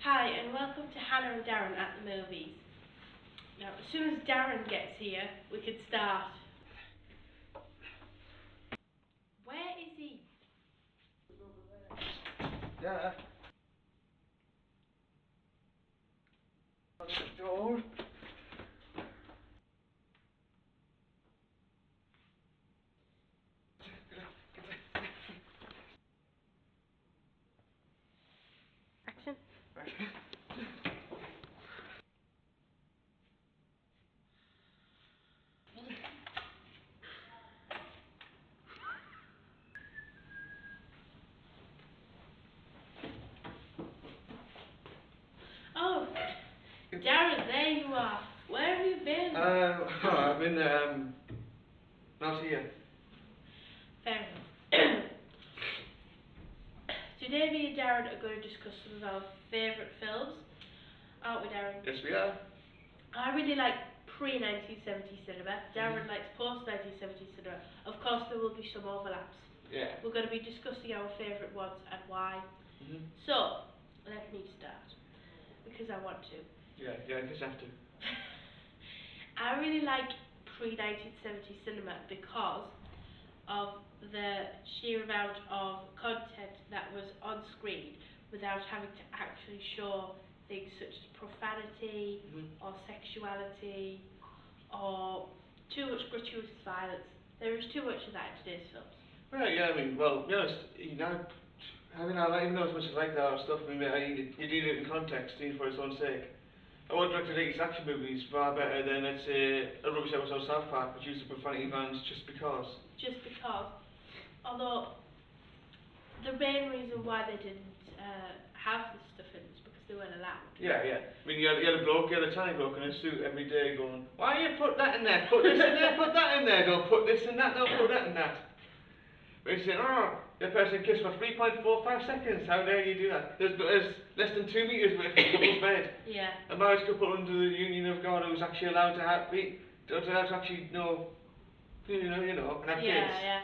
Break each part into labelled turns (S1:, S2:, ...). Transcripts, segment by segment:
S1: Hi and welcome to Hannah and Darren at the movies. Now as soon as Darren gets here, we could start. Where is he?
S2: Yeah. Door.
S1: Action. Oh, Darren, there you are. Where have you been?
S2: I've been not here.
S1: Fair enough. Today me and Darren are going to discuss some of our favourite films, aren't we, Darren?
S2: Yes, we are.
S1: I really like pre-1970 cinema. Darren likes post-1970 cinema. Of course, there will be some overlaps.
S2: Yeah.
S1: We're going to be discussing our favourite ones and why.
S2: Mhm.
S1: So, let me start, because I want to.
S2: Yeah, I just have to.
S1: I really like pre-1970 cinema because of the sheer amount of content that was on screen without having to actually show things such as profanity or sexuality or too much gratuitous violence. There is too much of that in today's films.
S2: Right, yeah, I mean, well, to be honest, I don't even know as much as like that stuff. I mean, you need it in context, for its own sake. I would direct 80s action movies far better than, let's say, a rubbish episode of South Park, which uses the profanity bans just because.
S1: Just because, although the main reason why they didn't have this stuff in is because they weren't allowed.
S2: Yeah. I mean, you had a tiny bloke in a suit every day going, why you put that in there, put this in there, put that in there, don't put this in that, don't put that in that. But he's saying, the person kissed for 3.45 seconds, how dare you do that? There's less than 2 meters away from the couple's bed.
S1: Yeah.
S2: A married couple under the union of God who's actually allowed to actually know, and have kids.
S1: Yeah.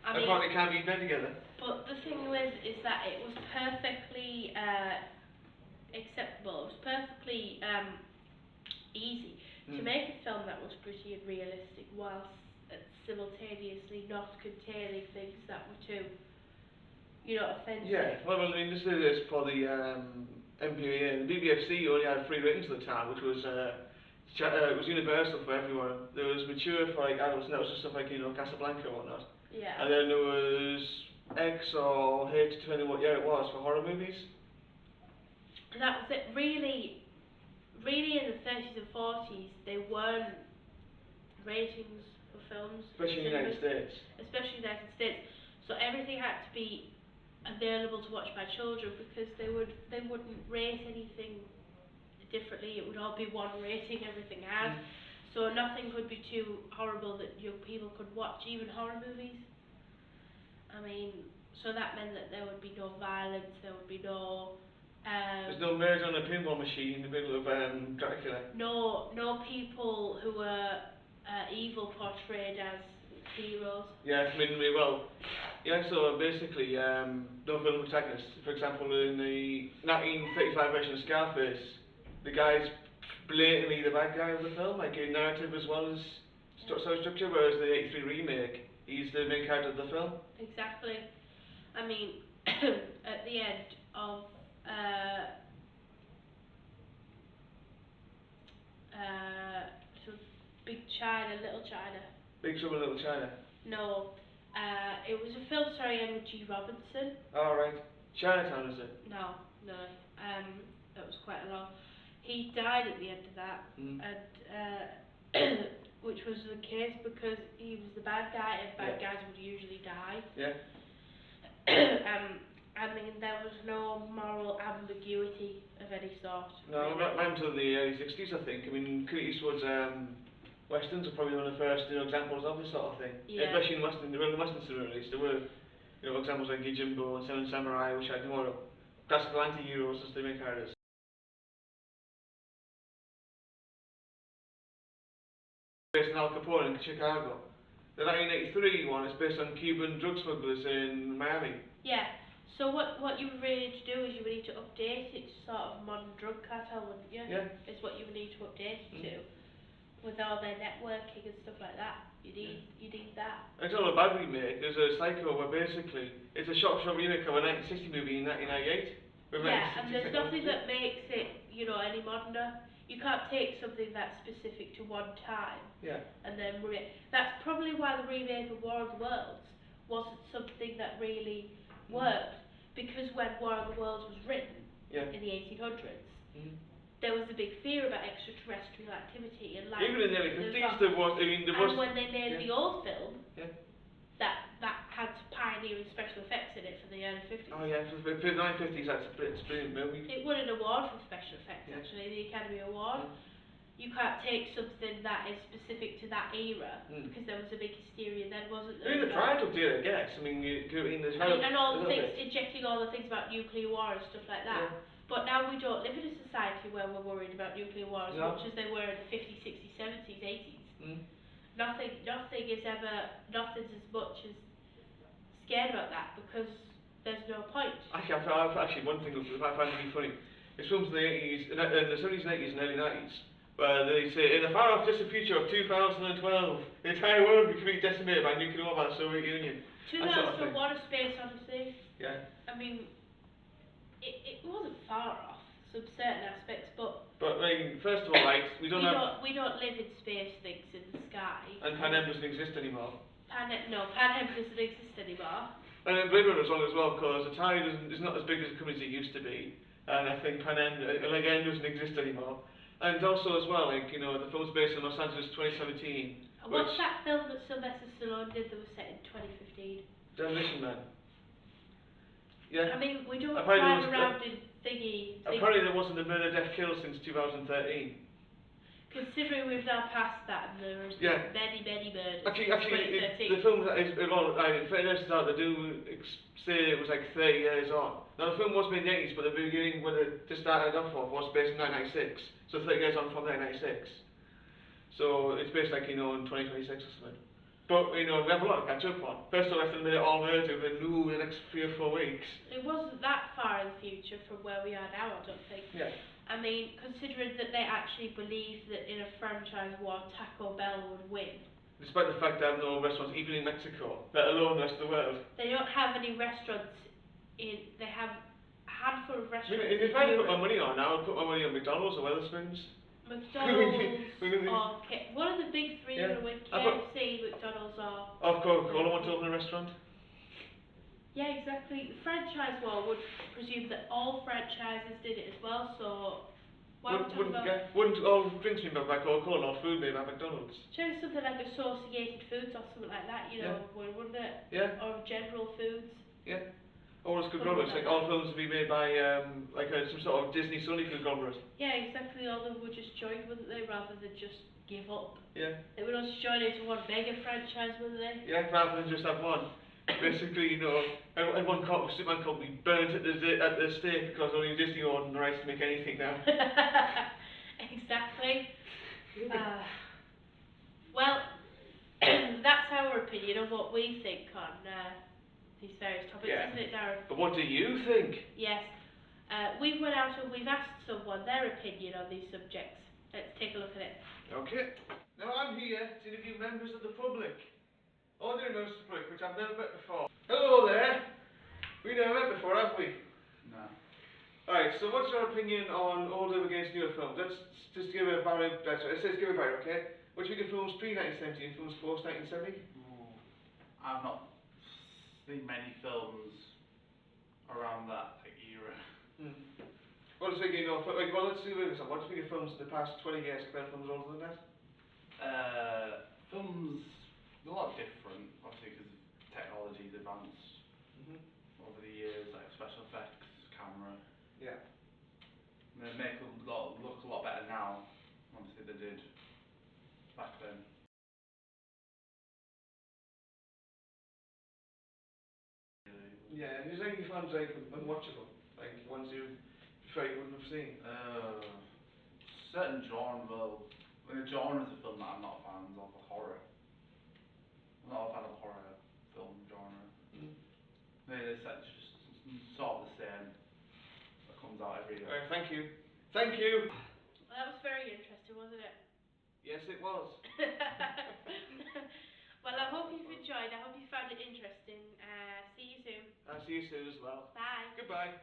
S1: I mean,
S2: probably can't be in bed together.
S1: But the thing is that it was perfectly acceptable. It was perfectly easy to make a film that was gritty and realistic whilst simultaneously not containing things that were too, offensive.
S2: Yeah, well, I mean, this is for the MPAA and the BBFC only had 3 ratings at the time, which was it was universal for everyone. There was mature for like adults, and that was just stuff like Casablanca and whatnot.
S1: Yeah.
S2: And then there was X or H, depending what year it was, for horror movies.
S1: And that was it. Really in the 30s and 40s, they weren't ratings for films.
S2: Especially in the United States.
S1: Especially in the United States. So everything had to be available to watch by children because they wouldn't rate anything differently. It would all be one rating, everything had. So nothing could be too horrible that young people could watch, even horror movies. I mean, so that meant that there would be no violence, there would be no...
S2: There's no murder on a pinball machine in the middle of Dracula.
S1: No people who were evil portrayed as heroes.
S2: Yeah, I mean, so basically, no film protagonists. For example, in the 1935 version of Scarface, the guy's blatantly the bad guy of the film, like in narrative as well as story structure, whereas the 83 remake, he's the main character of the film.
S1: Exactly. I mean, at the end of so Big China, Little China.
S2: Big Trouble in Little China?
S1: No. It was a film starring Edward G. Robinson.
S2: Oh, right. Chinatown, is it?
S1: No. That was quite a long. He died at the end of that, and which was the case because he was the bad guy, and bad guys would usually die.
S2: Yeah.
S1: I mean, there was no moral ambiguity of any sort.
S2: No, right until the early 60s, I think. I mean, Clint Eastwood's westerns are probably one of the first examples of this sort of thing.
S1: Yeah.
S2: Especially in the Western cinema release, there were examples like Yojimbo and Seven Samurai, which had more classical anti-heroes as the main characters. Based on Al Capone in Chicago. The 1983 one is based on Cuban drug smugglers in Miami.
S1: Yeah. So what you would really need to do is you would need to update it to sort of modern drug cartel, wouldn't you?
S2: Yeah.
S1: Is what you would need to update it to, with all their networking and stuff like that. You need that.
S2: It's all a bad remake. There's a Psycho where basically it's a shot remake of a 1960 movie in 1998.
S1: Yeah, and there's nothing that makes it, you know, any moderner. You can't take something that's specific to one time.
S2: Yeah.
S1: And then that's probably why the remake of War of the Worlds wasn't something that really worked, because when War of the Worlds was written in the 1800s, there was a big fear about extraterrestrial activity, and like
S2: even in the early 50s there was.
S1: And when they made the old film,
S2: yeah,
S1: that had pioneering special effects in it for the early 50s.
S2: Oh yeah, for the 1950s that's a brilliant movie.
S1: It won an award for special effects actually, the Academy Award. You can't take something that is specific to that era, because there was a big hysteria then, wasn't there?
S2: They tried to update it, I guess. I mean,
S1: and all the things, injecting all the things about nuclear war and stuff like that.
S2: Yeah.
S1: But now we don't live in a society where we're worried about nuclear war as much as they were in the 50s, 60s, 70s, 80s. Nothing's as much as scared about that, because there's no point.
S2: Actually, one thing I find really funny is films in the 80s, in the 70s and 80s and early 90s, where they say, in the far off distant future of 2012, the entire world will be completely decimated by nuclear war by the Soviet Union.
S1: 2001: A Space Odyssey.
S2: Yeah.
S1: I mean, it wasn't far off, some certain aspects, but
S2: I mean, first of all, like, we don't
S1: live in space things in the sky.
S2: And Panem doesn't exist anymore.
S1: Panem doesn't exist anymore.
S2: And then Blade Runner's wrong as well, because Atari is not as big as a company as it used to be, and I think Panem again doesn't exist anymore. And also as well, like, you know, the film's based in Los Angeles 2017.
S1: What's that film that Sylvester Stallone did that was set in 2015?
S2: Demolition Man. Yeah.
S1: I mean, we don't drive around in thingy.
S2: Apparently there wasn't a murder, death, kill since 2013.
S1: Considering we've now passed that, and there is many murders.
S2: Actually, the film is a lot. In fairness, they do say it was like 30 years on. Now the film was made in the 80s, but the beginning when it just started off was based in 1996. So 30 years on from 1996. So it's based like, you know, in 2026 or something. But, you know, we have a lot to catch up on. First of all, we have to admit it all murder within the next 3 or 4 weeks.
S1: It wasn't that far in the future from where we are now, I don't think.
S2: Yeah.
S1: I mean, considering that they actually believed that in a franchise war, Taco Bell would win.
S2: Despite the fact they have no restaurants even in Mexico, let alone the rest of the world.
S1: They don't have any restaurants they have a handful of restaurants
S2: I mean, if I put my money on, I would put my money on McDonald's or Wetherspoons.
S1: McDonald's or one of the big three are with KFC, McDonald's or...
S2: Of Coca-Cola want to open a restaurant?
S1: Yeah, exactly. The franchise war would presume that all franchises did it as well, so...
S2: Wouldn't all drinks be made by Coca-Cola or food made by McDonald's?
S1: Sure, something like Associated Foods or something like that, you know, wouldn't it?
S2: Yeah.
S1: Or General Foods.
S2: Yeah. Or as conglomerates, like all films would be made by some sort of Disney Sony conglomerate.
S1: Yeah, exactly. All of them would just join, wouldn't they, rather than just give up.
S2: Yeah.
S1: They would also join into one mega franchise, wouldn't they?
S2: Yeah, rather than just have one. Basically, you know, and one Superman can't be burnt at the stake because only Disney own the rights to make anything now.
S1: Exactly. Well, that's our opinion of what we think on these various topics, isn't it, Darren?
S2: But what do you think?
S1: Yes. We've went out and we've asked someone their opinion on these subjects. Let's take a look at it.
S2: Okay. Now I'm here to interview members of the public. Ordinary members of the public, which I've never met before. Hello there. We've never met before, have we?
S3: No.
S2: Alright, so what's your opinion on older against newer films? Let's just give a barrier, okay? What do you think of films pre-1970 and films post-1970?
S3: I've not seen many films around that era.
S2: What do you think, let's do this. What do you think of films in the past 20 years compared to films older than that?
S3: Films, a lot different, obviously, because technology's advanced over the years, like special effects, camera.
S2: Yeah.
S3: They make look a lot better now, obviously, they did back then.
S2: Yeah, is there any you find like unwatchable? Like ones you prefer you wouldn't have seen?
S3: Certain genres of film that I'm not fans of, horror. I'm not a fan of horror film genre. There's such
S2: Thank you. Thank you.
S1: Well, that was very interesting, wasn't it?
S2: Yes, it was.
S1: Well, I hope you've enjoyed. I hope you found it interesting. See you soon.
S2: I'll see you soon as well.
S1: Bye.
S2: Goodbye.